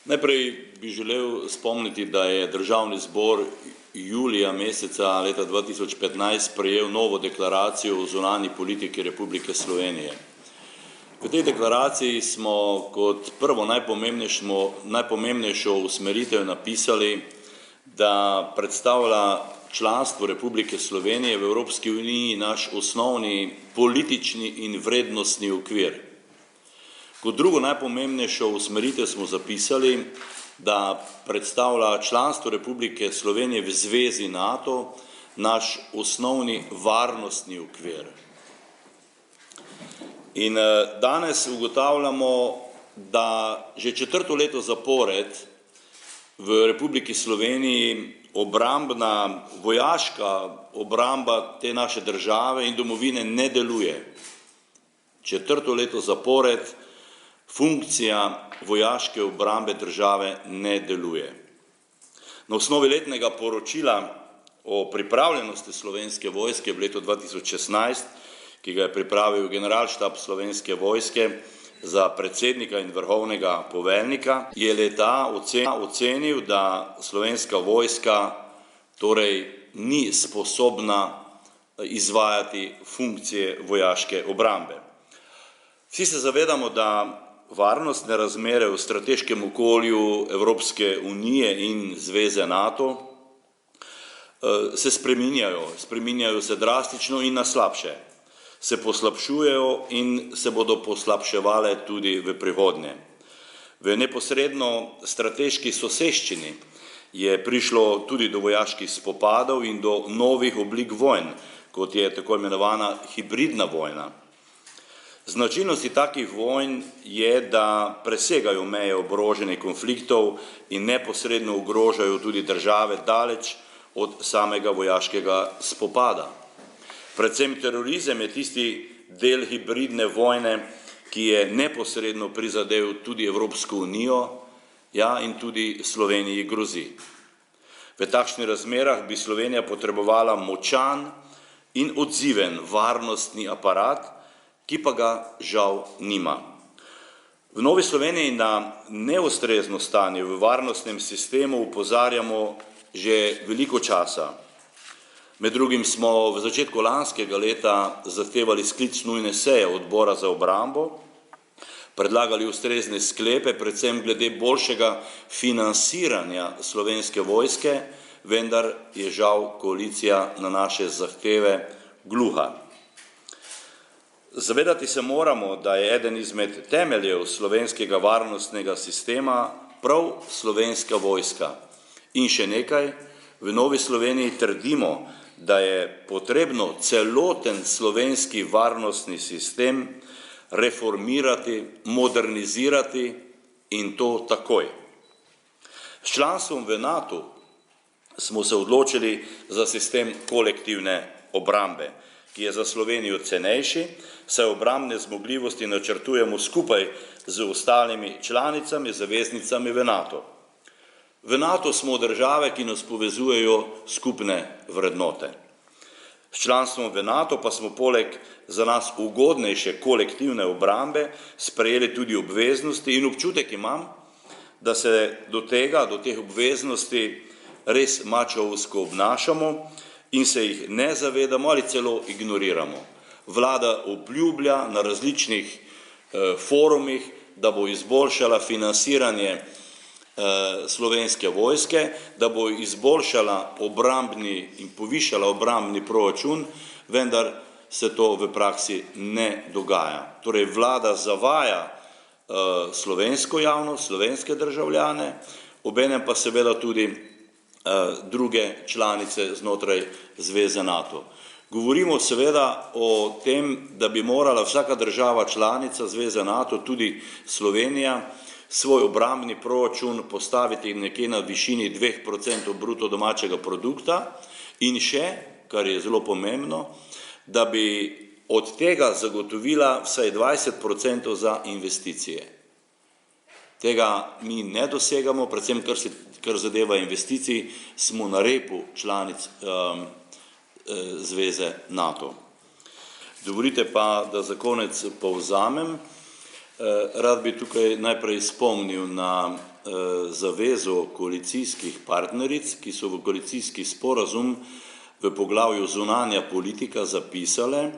Najprej bi želel spomniti, da je Državni zbor julija meseca leta 2015 sprejel novo deklaracijo o zunanji politiki Republike Slovenije. V tej deklaraciji smo kot prvo najpomembnejšo usmeritev napisali, da predstavlja članstvo Republike Slovenije v Evropski uniji naš osnovni politični in vrednostni okvir. Kot drugo najpomembnejšo usmeritev smo zapisali, da predstavlja članstvo Republike Slovenije v zvezi NATO naš osnovni varnostni okvir. In danes ugotavljamo, da že četrto leto zapored v Republiki Sloveniji obrambna, vojaška obramba te naše države in domovine ne deluje. Četrto leto zapored funkcija vojaške obrambe države ne deluje. Na osnovi letnega poročila o pripravljenosti Slovenske vojske v letu 2016, ki ga je pripravil Generalštab Slovenske vojske za predsednika in vrhovnega poveljnika, je le-ta ocenil, da Slovenska vojska torej ni sposobna izvajati funkcije vojaške obrambe. Vsi se zavedamo, da varnostne razmere v strateškem okolju Evropske unije in zveze NATO se spreminjajo se drastično in na slabše. Se poslabšujejo in se bodo poslabševale tudi v prihodnje. V neposredno strateški soseščini je prišlo tudi do vojaških spopadov in do novih oblik vojn, kot je tako imenovana hibridna vojna. Značilnosti takih vojn je, da presegajo meje oboroženih konfliktov in neposredno ogrožajo tudi države daleč od samega vojaškega spopada. Predvsem terorizem je tisti del hibridne vojne, ki je neposredno prizadel tudi Evropsko unijo, ja, in tudi Sloveniji grozi. V takšnih razmerah bi Slovenija potrebovala močan in odziven varnostni aparat, ki pa ga žal nima. V Novi Sloveniji na neustrezno stanje v varnostnem sistemu opozarjamo že veliko časa. Med drugim smo v začetku lanskega leta zahtevali sklic nujne seje odbora za obrambo, predlagali ustrezne sklepe, predvsem glede boljšega financiranja Slovenske vojske, vendar je žal koalicija na naše zahteve gluha. Zavedati se moramo, da je eden izmed temeljev slovenskega varnostnega sistema prav Slovenska vojska. In še nekaj, v Novi Sloveniji trdimo, da je potrebno celoten slovenski varnostni sistem reformirati, modernizirati in to takoj. S članstvom v NATO smo se odločili za sistem kolektivne obrambe, ki je za Slovenijo cenejši, saj obrambne zmogljivosti načrtujemo skupaj z ostalimi članicami, zaveznicami v NATO. V NATO smo države, ki nas povezujejo skupne vrednote. S članstvom v NATO pa smo poleg za nas ugodnejše kolektivne obrambe sprejeli tudi obveznosti in občutek imam, da se do teh obveznosti res mačovsko obnašamo in se jih ne zavedamo ali celo ignoriramo. Vlada obljublja na različnih forumih, da bo izboljšala financiranje Slovenske vojske, da bo izboljšala obrambni in povišala obrambni proračun, vendar se to v praksi ne dogaja. Torej vlada zavaja slovensko javnost, slovenske državljane, obenem pa seveda tudi druge članice znotraj zveze NATO. Govorimo seveda o tem, da bi morala vsaka država članica zveze NATO, tudi Slovenija, svoj obrambni proračun postaviti nekje na višini 2% bruto domačega produkta in še, kar je zelo pomembno, da bi od tega zagotovila vsaj 20% za investicije. Tega mi ne dosegamo, predvsem kar zadeva investicij, smo na repu članic zveze NATO. Dovolite pa, da za konec povzamem. Rad bi tukaj najprej spomnil na zavezo koalicijskih partneric, ki so v koalicijski sporazum v poglavju zunanja politika zapisale: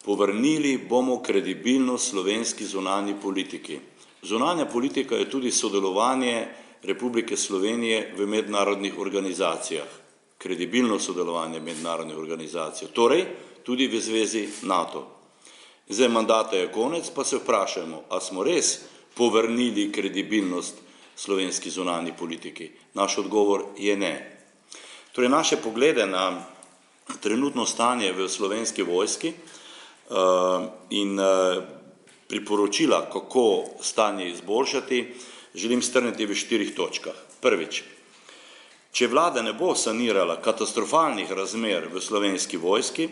povrnili bomo kredibilnost slovenski zunanji politiki. Zunanja politika je tudi sodelovanje Republike Slovenije v mednarodnih organizacijah, kredibilno sodelovanje mednarodnih organizacij, torej tudi v zvezi NATO. Zdaj mandata je konec, pa se vprašajmo, a smo res povrnili kredibilnost slovenski zunanji politiki? Naš odgovor je ne. Torej naše poglede na trenutno stanje v Slovenski vojski in priporočila, kako stanje izboljšati, želim strniti v 4 točkah. Prvič, če vlada ne bo sanirala katastrofalnih razmer v Slovenski vojski,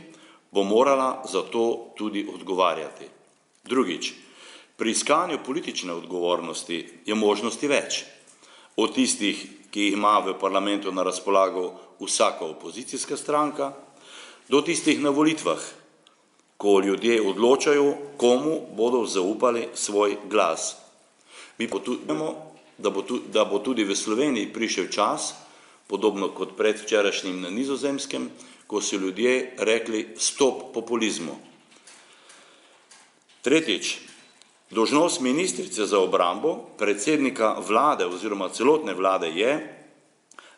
bo morala za to tudi odgovarjati. Drugič, pri iskanju politične odgovornosti je možnosti več. Od tistih, ki jih ima v parlamentu na razpolago vsaka opozicijska stranka, do tistih na volitvah, ko ljudje odločajo, komu bodo zaupali svoj glas. Mi potujemo, da bo tudi v Sloveniji prišel čas, podobno kot predvčerajšnjim na Nizozemskem, ko so ljudje rekli stop populizmu. Tretjič, dolžnost ministrice za obrambo, predsednika vlade oziroma celotne vlade je,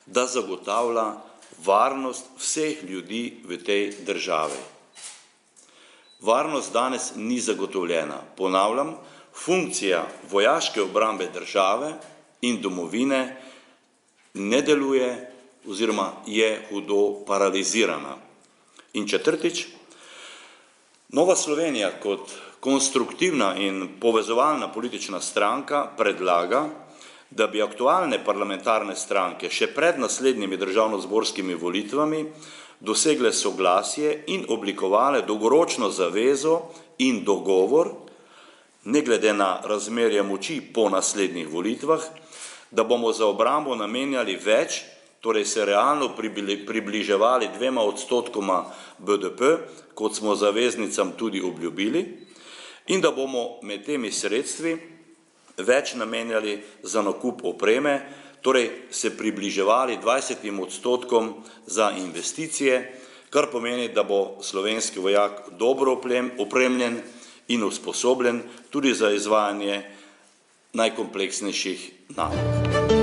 da zagotavlja varnost vseh ljudi v tej državi. Varnost danes ni zagotovljena. Ponavljam, funkcija vojaške obrambe države in domovine ne deluje oziroma je hudo paralizirana. In četrtič, Nova Slovenija kot konstruktivna in povezovalna politična stranka predlaga, da bi aktualne parlamentarne stranke še pred naslednjimi državnozborskimi volitvami dosegle soglasje in oblikovale dolgoročno zavezo in dogovor, ne glede na razmerje moči po naslednjih volitvah, da bomo za obrambo namenjali več, torej se realno približevali 2% BDP, kot smo zaveznicam tudi obljubili, in da bomo med temi sredstvi več namenjali za nakup opreme, torej se približevali 20% za investicije, kar pomeni, da bo slovenski vojak dobro opremljen in usposobljen tudi za izvajanje najkompleksnejših nalog.